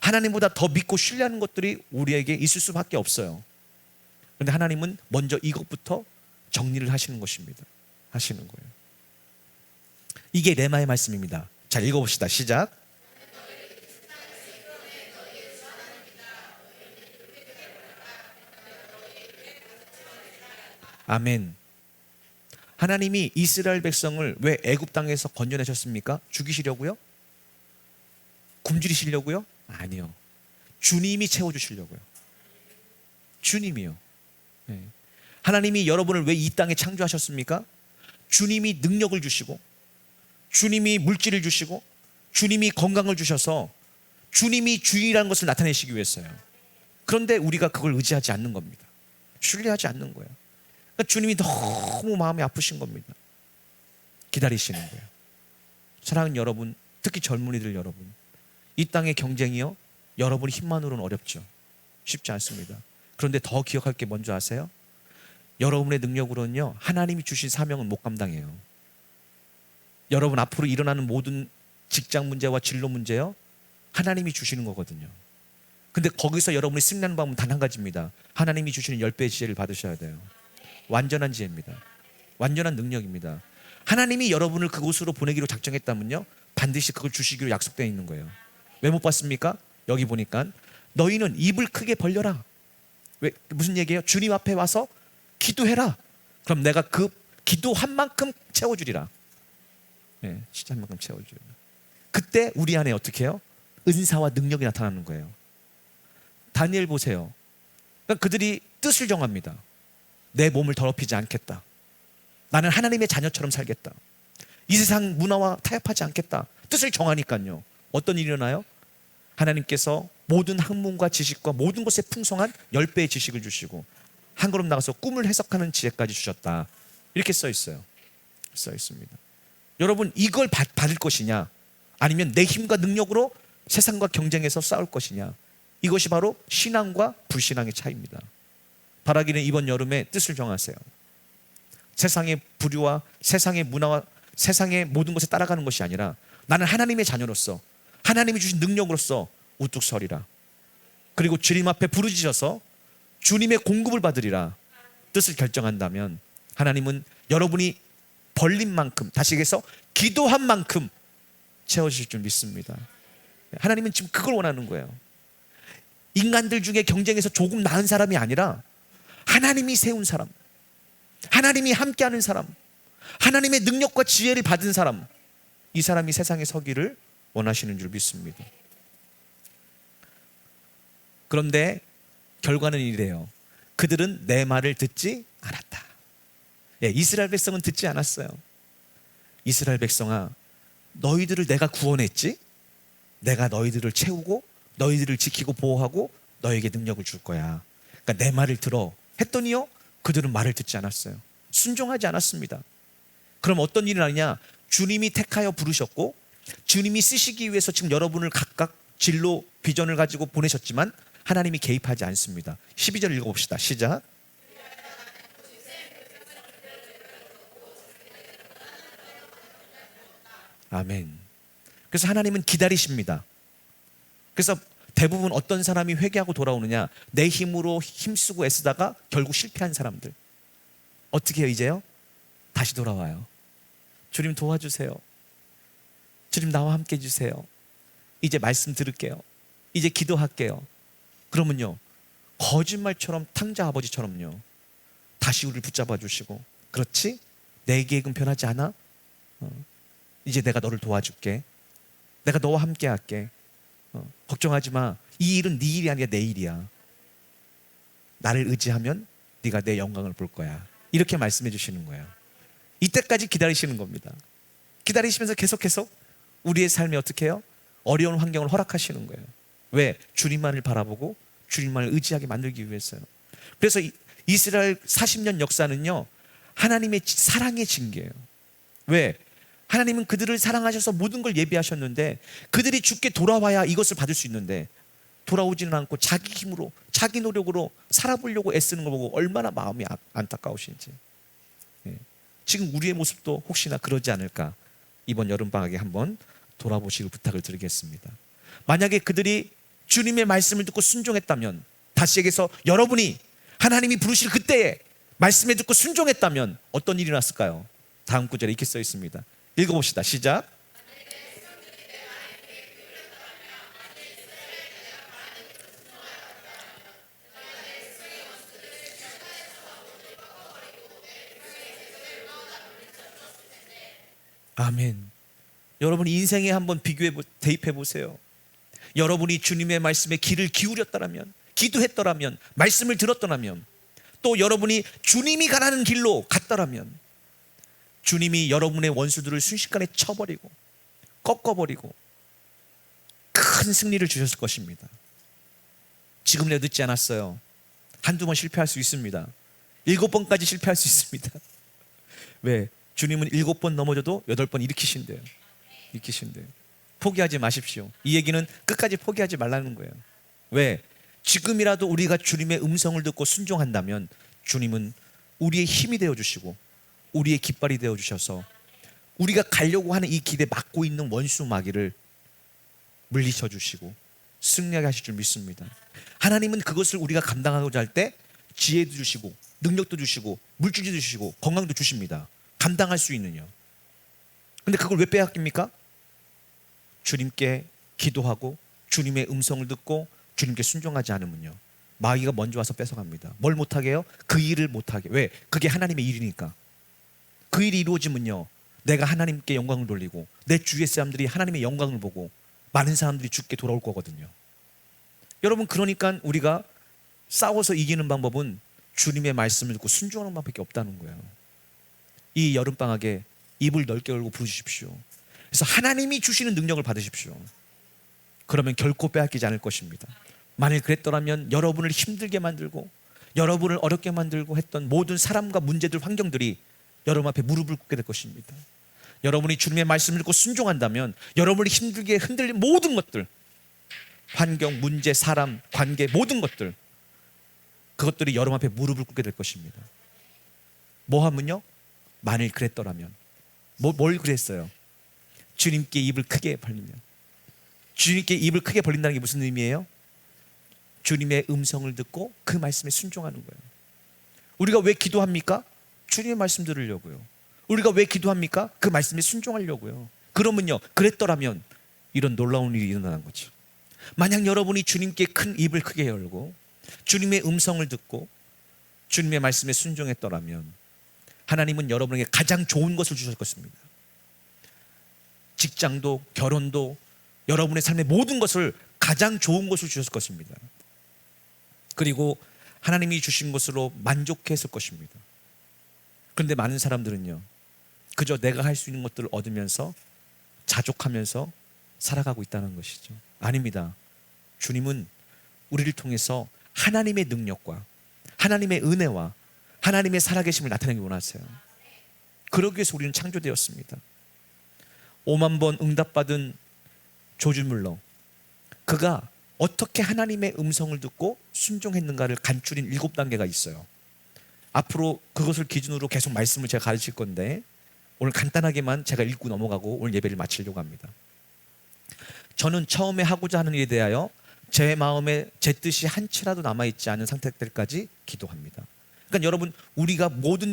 하나님보다 더 믿고 신뢰하는 것들이 우리에게 있을 수밖에 없어요. 그런데 하나님은 먼저 이것부터 정리를 하시는 것입니다. 하시는 거예요. 이게 레마의 말씀입니다. 자, 읽어봅시다. 시작. 아멘. 하나님이 이스라엘 백성을 왜 애굽 땅에서 건져내셨습니까? 죽이시려고요? 굶주리시려고요? 아니요. 주님이 채워주시려고요. 주님이요. 네. 하나님이 여러분을 왜 이 땅에 창조하셨습니까? 주님이 능력을 주시고, 주님이 물질을 주시고, 주님이 건강을 주셔서 주님이 주인이라는 것을 나타내시기 위해서요. 그런데 우리가 그걸 의지하지 않는 겁니다. 신뢰하지 않는 거예요. 그러니까 주님이 너무 마음이 아프신 겁니다. 기다리시는 거예요. 사랑하는 여러분, 특히 젊은이들 여러분, 이 땅의 경쟁이요, 여러분 힘만으로는 어렵죠. 쉽지 않습니다. 그런데 더 기억할 게 뭔지 아세요? 여러분의 능력으로는요, 하나님이 주신 사명은 못 감당해요. 여러분 앞으로 일어나는 모든 직장 문제와 진로 문제요, 하나님이 주시는 거거든요. 근데 거기서 여러분이 승리하는 방법은 단 한 가지입니다. 하나님이 주시는 10배의 지혜를 받으셔야 돼요. 완전한 지혜입니다. 완전한 능력입니다. 하나님이 여러분을 그곳으로 보내기로 작정했다면요, 반드시 그걸 주시기로 약속되어 있는 거예요. 왜 못 봤습니까? 여기 보니까 너희는 입을 크게 벌려라. 왜, 무슨 얘기예요? 주님 앞에 와서 기도해라. 그럼 내가 그 기도한 만큼 채워주리라. 네, 진짜 한 만큼 채워주리라. 그때 우리 안에 어떻게 해요? 은사와 능력이 나타나는 거예요. 다니엘 보세요. 그러니까 그들이 뜻을 정합니다. 내 몸을 더럽히지 않겠다. 나는 하나님의 자녀처럼 살겠다. 이 세상 문화와 타협하지 않겠다. 뜻을 정하니까요, 어떤 일이 일어나요? 하나님께서 모든 학문과 지식과 모든 것에 풍성한 10배의 지식을 주시고 한 걸음 나가서 꿈을 해석하는 지혜까지 주셨다. 이렇게 써 있어요. 써 있습니다. 여러분, 이걸 받을 것이냐, 아니면 내 힘과 능력으로 세상과 경쟁해서 싸울 것이냐, 이것이 바로 신앙과 불신앙의 차이입니다. 바라기는 이번 여름에 뜻을 정하세요. 세상의 부류와 세상의 문화와 세상의 모든 것에 따라가는 것이 아니라 나는 하나님의 자녀로서 하나님이 주신 능력으로서 우뚝 서리라. 그리고 주님 앞에 부르짖어서 주님의 공급을 받으리라 뜻을 결정한다면 하나님은 여러분이 벌린 만큼, 다시 얘기해서 기도한 만큼 채워주실 줄 믿습니다. 하나님은 지금 그걸 원하는 거예요. 인간들 중에 경쟁에서 조금 나은 사람이 아니라 하나님이 세운 사람, 하나님이 함께하는 사람, 하나님의 능력과 지혜를 받은 사람, 이 사람이 세상에 서기를 원하시는 줄 믿습니다. 그런데 결과는 이래요. 그들은 내 말을 듣지 않았다. 예, 이스라엘 백성은 듣지 않았어요. 이스라엘 백성아, 너희들을 내가 구원했지? 내가 너희들을 채우고 너희들을 지키고 보호하고 너에게 능력을 줄 거야. 그러니까 내 말을 들어 했더니요, 그들은 말을 듣지 않았어요. 순종하지 않았습니다. 그럼 어떤 일이 나느냐? 주님이 택하여 부르셨고 주님이 쓰시기 위해서 지금 여러분을 각각 진로 비전을 가지고 보내셨지만 하나님이 개입하지 않습니다. 12절 읽어봅시다. 시작. 아멘. 그래서 하나님은 기다리십니다. 그래서 대부분 어떤 사람이 회개하고 돌아오느냐? 내 힘으로 힘쓰고 애쓰다가 결국 실패한 사람들. 어떻게 해요 이제요? 다시 돌아와요. 주님 도와주세요. 주님 나와 함께 해주세요. 이제 말씀 들을게요. 이제 기도할게요. 그러면요, 거짓말처럼 탕자 아버지처럼요, 다시 우리를 붙잡아 주시고, 그렇지? 내 계획은 변하지 않아? 이제 내가 너를 도와줄게. 내가 너와 함께 할게. 걱정하지 마. 이 일은 네 일이 아니라 내 일이야. 나를 의지하면 네가 내 영광을 볼 거야. 이렇게 말씀해 주시는 거예요. 이때까지 기다리시는 겁니다. 기다리시면서 계속 우리의 삶에 어떻게 해요? 어려운 환경을 허락하시는 거예요. 왜? 주님만을 바라보고 주님만을 의지하게 만들기 위해서요. 그래서 이스라엘 40년 역사는요, 하나님의 사랑의 징계예요. 왜? 하나님은 그들을 사랑하셔서 모든 걸 예비하셨는데 그들이 죽게 돌아와야 이것을 받을 수 있는데 돌아오지는 않고 자기 힘으로 자기 노력으로 살아보려고 애쓰는 걸 보고 얼마나 마음이 안타까우신지. 지금 우리의 모습도 혹시나 그러지 않을까, 이번 여름방학에 한번 돌아보시길 부탁을 드리겠습니다. 만약에 그들이 주님의 말씀을 듣고 순종했다면, 다시 얘기해서 여러분이 하나님이 부르실 그때에 말씀에 듣고 순종했다면 어떤 일이 났을까요? 다음 구절에 이렇게 써 있습니다. 읽어봅시다. 시작. 아멘. 여러분 인생에 한번 대입해 보세요. 여러분이 주님의 말씀에 귀를 기울였더라면, 기도했더라면, 말씀을 들었더라면, 또 여러분이 주님이 가라는 길로 갔더라면 주님이 여러분의 원수들을 순식간에 쳐버리고 꺾어버리고 큰 승리를 주셨을 것입니다. 지금이라도 늦지 않았어요. 한두 번 실패할 수 있습니다. 7번까지 실패할 수 있습니다. 왜? 주님은 7번 넘어져도 8번 일으키신대요. 포기하지 마십시오. 이 얘기는 끝까지 포기하지 말라는 거예요. 왜? 지금이라도 우리가 주님의 음성을 듣고 순종한다면 주님은 우리의 힘이 되어주시고 우리의 깃발이 되어주셔서 우리가 가려고 하는 이 길에 막고 있는 원수 마귀를 물리쳐 주시고 승리하게 하실 줄 믿습니다. 하나님은 그것을 우리가 감당하고자 할 때 지혜도 주시고 능력도 주시고 물질도 주시고 건강도 주십니다. 감당할 수 있느냐. 근데 그걸 왜 빼앗깁니까? 주님께 기도하고 주님의 음성을 듣고 주님께 순종하지 않으면요, 마귀가 먼저 와서 뺏어갑니다. 뭘 못하게 해요? 그 일을 못하게. 왜? 그게 하나님의 일이니까. 그 일이 이루어지면요, 내가 하나님께 영광을 돌리고 내 주위의 사람들이 하나님의 영광을 보고 많은 사람들이 주께 돌아올 거거든요. 여러분, 그러니까 우리가 싸워서 이기는 방법은 주님의 말씀을 듣고 순종하는 방법밖에 없다는 거예요. 이 여름방학에 입을 넓게 열고 부르십시오. 그래서 하나님이 주시는 능력을 받으십시오. 그러면 결코 빼앗기지 않을 것입니다. 만일 그랬더라면 여러분을 힘들게 만들고 여러분을 어렵게 만들고 했던 모든 사람과 문제들, 환경들이 여러분 앞에 무릎을 꿇게 될 것입니다. 여러분이 주님의 말씀을 듣고 순종한다면 여러분을 힘들게 흔들린 모든 것들, 환경, 문제, 사람, 관계, 모든 것들, 그것들이 여러분 앞에 무릎을 꿇게 될 것입니다. 뭐 하면요? 만일 그랬더라면. 뭘 그랬어요? 주님께 입을 크게 벌리면. 주님께 입을 크게 벌린다는 게 무슨 의미예요? 주님의 음성을 듣고 그 말씀에 순종하는 거예요. 우리가 왜 기도합니까? 주님의 말씀 들으려고요. 우리가 왜 기도합니까? 그 말씀에 순종하려고요. 그러면요, 그랬더라면 이런 놀라운 일이 일어나는 거죠. 만약 여러분이 주님께 큰 입을 크게 열고 주님의 음성을 듣고 주님의 말씀에 순종했더라면 하나님은 여러분에게 가장 좋은 것을 주실 것입니다. 직장도, 결혼도, 여러분의 삶의 모든 것을 가장 좋은 것을 주셨을 것입니다. 그리고 하나님이 주신 것으로 만족했을 것입니다. 그런데 많은 사람들은요, 그저 내가 할 수 있는 것들을 얻으면서 자족하면서 살아가고 있다는 것이죠. 아닙니다. 주님은 우리를 통해서 하나님의 능력과 하나님의 은혜와 하나님의 살아계심을 나타내기 원하세요. 그러기 위해서 우리는 창조되었습니다. 5만 번 응답받은 조지 뮬러, 그가 어떻게 하나님의 음성을 듣고 순종했는가를 간추린 7단계가 있어요. 앞으로 그것을 기준으로 계속 말씀을 제가 가르칠 건데 오늘 간단하게만 제가 읽고 넘어가고 오늘 예배를 마치려고 합니다. 저는 처음에 하고자 하는 일에 대하여 제 마음에 제 뜻이 한 채라도 남아있지 않은 상태들까지 기도합니다. 그러니까 여러분, 우리가 모든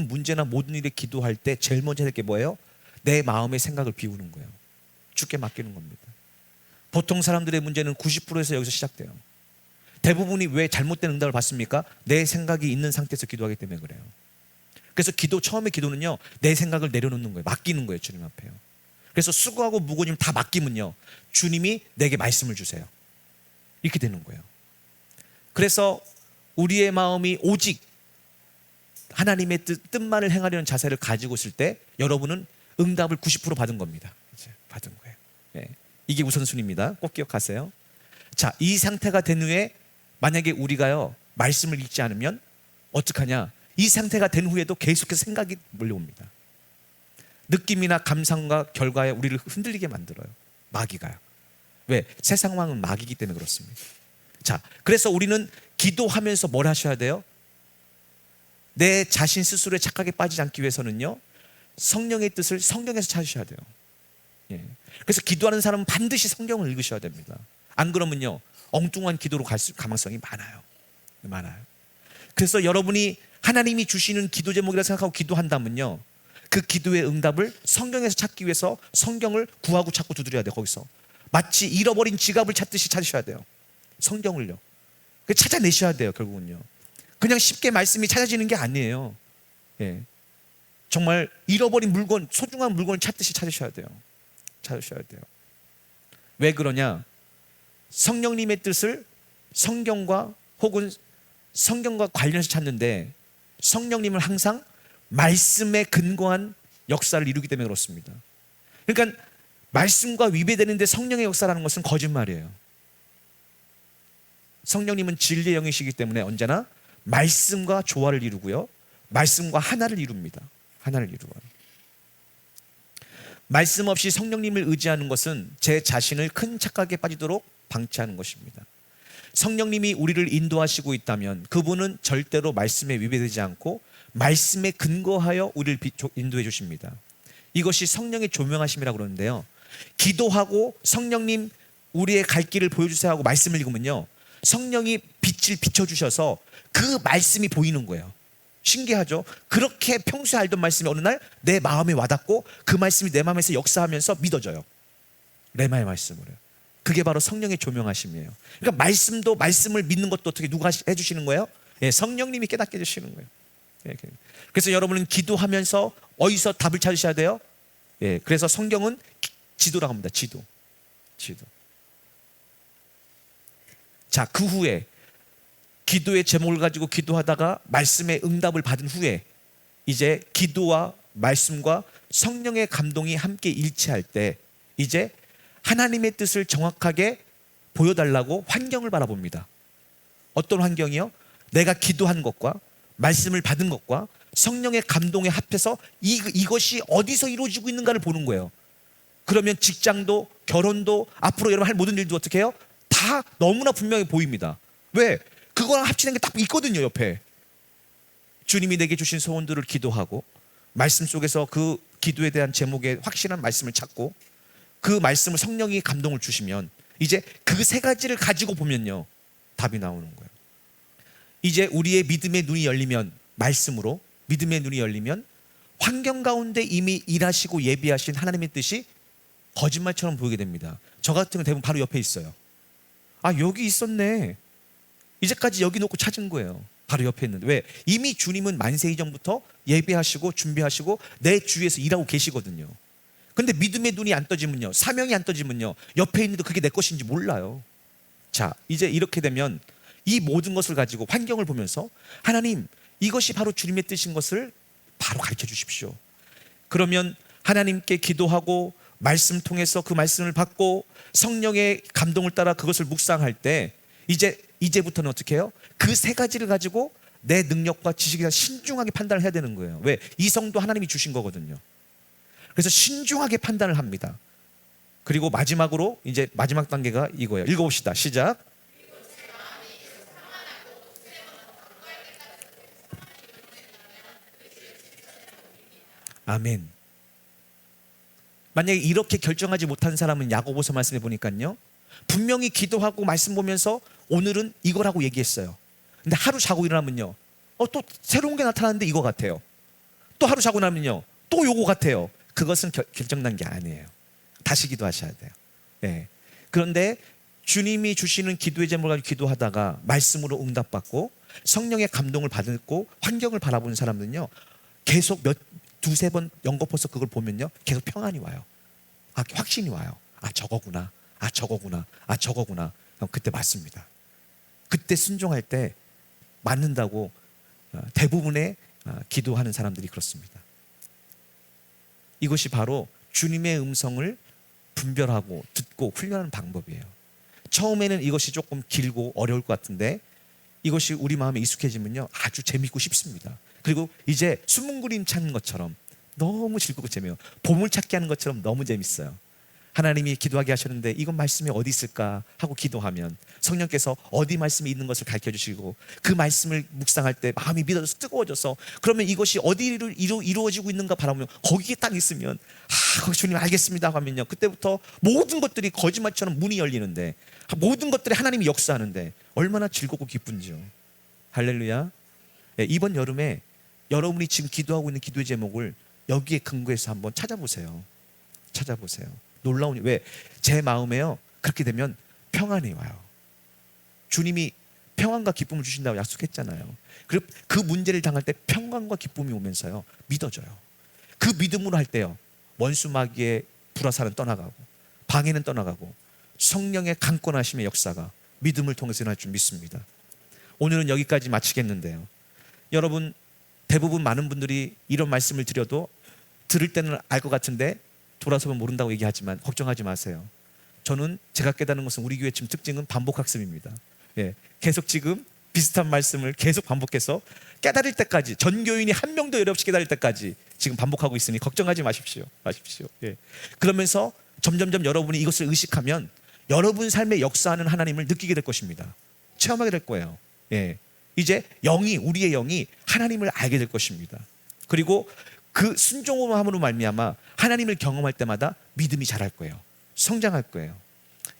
문제나 모든 일에 기도할 때 제일 먼저 해야 될 게 뭐예요? 내 마음의 생각을 비우는 거예요. 주께 맡기는 겁니다. 보통 사람들의 문제는 90%에서 여기서 시작돼요. 대부분이 왜 잘못된 응답을 받습니까? 내 생각이 있는 상태에서 기도하기 때문에 그래요. 그래서 처음에 기도는요, 내 생각을 내려놓는 거예요. 맡기는 거예요, 주님 앞에요. 그래서 수고하고 무거운 다 맡기면요, 주님이 내게 말씀을 주세요. 이렇게 되는 거예요. 그래서 우리의 마음이 오직 하나님의 뜻만을 행하려는 자세를 가지고 있을 때 여러분은 응답을 90% 받은 겁니다. 이제 받은 거예요. 네. 이게 우선순위입니다. 꼭 기억하세요. 자, 이 상태가 된 후에 만약에 우리가요, 말씀을 읽지 않으면 어떡하냐? 이 상태가 된 후에도 계속해서 생각이 몰려옵니다. 느낌이나 감상과 결과에 우리를 흔들리게 만들어요. 마귀가요. 왜? 새 상황은 마귀이기 때문에 그렇습니다. 자, 그래서 우리는 기도하면서 뭘 하셔야 돼요? 내 자신 스스로에 착각에 빠지지 않기 위해서는요, 성령의 뜻을 성경에서 찾으셔야 돼요. 예. 그래서 기도하는 사람은 반드시 성경을 읽으셔야 됩니다. 안 그러면요, 엉뚱한 기도로 갈 가능성이 많아요. 그래서 여러분이 하나님이 주시는 기도 제목이라 생각하고 기도한다면요, 그 기도의 응답을 성경에서 찾기 위해서 성경을 구하고 찾고 두드려야 돼요. 거기서 마치 잃어버린 지갑을 찾듯이 찾으셔야 돼요. 성경을요. 찾아내셔야 돼요. 결국은요, 그냥 쉽게 말씀이 찾아지는 게 아니에요. 예. 정말 잃어버린 물건, 소중한 물건을 찾듯이 찾으셔야 돼요. 찾으셔야 돼요. 왜 그러냐? 성령님의 뜻을 성경과 혹은 성경과 관련해서 찾는데, 성령님은 항상 말씀에 근거한 역사를 이루기 때문에 그렇습니다. 그러니까 말씀과 위배되는데 성령의 역사라는 것은 거짓말이에요. 성령님은 진리의 영이시기 때문에 언제나 말씀과 조화를 이루고요, 말씀과 하나를 이룹니다. 하나를 이루어요. 말씀 없이 성령님을 의지하는 것은 제 자신을 큰 착각에 빠지도록 방치하는 것입니다. 성령님이 우리를 인도하시고 있다면 그분은 절대로 말씀에 위배되지 않고 말씀에 근거하여 우리를 인도해 주십니다. 이것이 성령의 조명하심이라고 그러는데요, 기도하고 성령님 우리의 갈 길을 보여주세요 하고 말씀을 읽으면요, 성령이 빛을 비춰주셔서 그 말씀이 보이는 거예요. 신기하죠? 그렇게 평소에 알던 말씀이 어느 날 내 마음에 와닿고 그 말씀이 내 마음에서 역사하면서 믿어져요. 레마의 말씀으로. 그게 바로 성령의 조명하심이에요. 그러니까 말씀도, 말씀을 믿는 것도 어떻게 누가 해주시는 거예요? 예, 성령님이 깨닫게 해주시는 거예요. 예, 그래서 여러분은 기도하면서 어디서 답을 찾으셔야 돼요? 예, 그래서 성경은 지도라고 합니다. 지도. 자, 그 후에 기도의 제목을 가지고 기도하다가 말씀의 응답을 받은 후에 이제 기도와 말씀과 성령의 감동이 함께 일치할 때 이제 하나님의 뜻을 정확하게 보여달라고 환경을 바라봅니다. 어떤 환경이요? 내가 기도한 것과 말씀을 받은 것과 성령의 감동에 합해서 이것이 어디서 이루어지고 있는가를 보는 거예요. 그러면 직장도, 결혼도, 앞으로 여러분 할 모든 일도 어떻게 해요? 다 너무나 분명히 보입니다. 왜? 그거랑 합치는 게 딱 있거든요, 옆에. 주님이 내게 주신 소원들을 기도하고 말씀 속에서 그 기도에 대한 제목에 확실한 말씀을 찾고 그 말씀을 성령이 감동을 주시면 이제 그 세 가지를 가지고 보면요, 답이 나오는 거예요. 이제 우리의 믿음의 눈이 열리면, 말씀으로 믿음의 눈이 열리면 환경 가운데 이미 일하시고 예비하신 하나님의 뜻이 거짓말처럼 보이게 됩니다. 저 같은 경우는 대부분 바로 옆에 있어요. 아, 여기 있었네. 이제까지 여기 놓고 찾은 거예요. 바로 옆에 있는데. 왜? 이미 주님은 만세 이전부터 예배하시고 준비하시고 내 주위에서 일하고 계시거든요. 근데 믿음의 눈이 안 떠지면요, 사명이 안 떠지면요, 옆에 있는데 그게 내 것인지 몰라요. 자, 이제 이렇게 되면 이 모든 것을 가지고 환경을 보면서 하나님, 이것이 바로 주님의 뜻인 것을 바로 가르쳐 주십시오. 그러면 하나님께 기도하고 말씀 통해서 그 말씀을 받고 성령의 감동을 따라 그것을 묵상할 때 이제부터는 어떻게 해요? 그 세 가지를 가지고 내 능력과 지식에 신중하게 판단을 해야 되는 거예요. 왜? 이성도 하나님이 주신 거거든요. 그래서 신중하게 판단을 합니다. 그리고 마지막으로 이제 마지막 단계가 이거예요. 읽어봅시다. 시작. 아멘. 만약에 이렇게 결정하지 못한 사람은 야고보서 말씀해 보니까요, 분명히 기도하고 말씀 보면서 오늘은 이거라고 얘기했어요. 근데 하루 자고 일어나면요, 또 새로운 게 나타나는데 이거 같아요. 또 하루 자고 나면요, 또 요거 같아요. 그것은 결정난 게 아니에요. 다시 기도하셔야 돼요. 네. 그런데 주님이 주시는 기도의 제목을 가지고 기도하다가 말씀으로 응답받고 성령의 감동을 받고 환경을 바라보는 사람들은요, 계속 두세 번 연거푸서 그걸 보면요, 계속 평안이 와요. 아, 확신이 와요. 아, 저거구나. 아, 저거구나. 아, 저거구나. 그때 맞습니다. 그때 순종할 때 맞는다고 대부분의 기도하는 사람들이 그렇습니다. 이것이 바로 주님의 음성을 분별하고 듣고 훈련하는 방법이에요. 처음에는 이것이 조금 길고 어려울 것 같은데 이것이 우리 마음에 익숙해지면요, 아주 재밌고 쉽습니다. 그리고 이제 숨은 그림 찾는 것처럼 너무 즐겁고 재미요. 보물찾기 하는 것처럼 너무 재밌어요. 하나님이 기도하게 하셨는데 이건 말씀이 어디 있을까 하고 기도하면 성령께서 어디 말씀이 있는 것을 가르쳐 주시고 그 말씀을 묵상할 때 마음이 믿어져서 뜨거워져서 그러면 이것이 어디로 이루어지고 있는가 바라보면 거기에 딱 있으면 거기 주님 알겠습니다 하면요, 그때부터 모든 것들이 거짓말처럼 문이 열리는데 모든 것들이 하나님이 역사하는데 얼마나 즐겁고 기쁜지요. 할렐루야. 네, 이번 여름에 여러분이 지금 기도하고 있는 기도의 제목을 여기에 근거해서 한번 찾아보세요. 놀라운, 왜? 제 마음에요, 그렇게 되면 평안이 와요. 주님이 평안과 기쁨을 주신다고 약속했잖아요. 그리고 그 문제를 당할 때 평안과 기쁨이 오면서요, 믿어져요. 그 믿음으로 할 때요, 원수 마귀의 불화살은 떠나가고 방해는 떠나가고 성령의 강권하심의 역사가 믿음을 통해서 일어날 줄 믿습니다. 오늘은 여기까지 마치겠는데요, 여러분 대부분 많은 분들이 이런 말씀을 드려도 들을 때는 알 것 같은데 돌아서면 모른다고 얘기하지만 걱정하지 마세요. 저는 제가 깨닫는 것은 우리 교회 지금 특징은 반복학습입니다. 예, 계속 지금 비슷한 말씀을 계속 반복해서 깨달을 때까지, 전 교인이 한 명도 열이 없이 깨달을 때까지 지금 반복하고 있으니 걱정하지 마십시오. 예. 그러면서 점점점 여러분이 이것을 의식하면 여러분 삶에 역사하는 하나님을 느끼게 될 것입니다. 체험하게 될 거예요. 예. 이제 우리의 영이 하나님을 알게 될 것입니다. 그리고 그 순종함으로 말미암아 하나님을 경험할 때마다 믿음이 자랄 거예요. 성장할 거예요.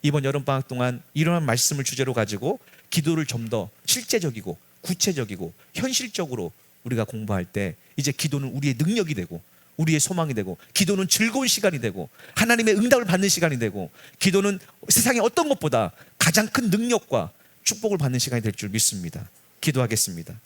이번 여름방학 동안 이러한 말씀을 주제로 가지고 기도를 좀 더 실제적이고 구체적이고 현실적으로 우리가 공부할 때 이제 기도는 우리의 능력이 되고 우리의 소망이 되고, 기도는 즐거운 시간이 되고 하나님의 응답을 받는 시간이 되고, 기도는 세상의 어떤 것보다 가장 큰 능력과 축복을 받는 시간이 될 줄 믿습니다. 기도하겠습니다.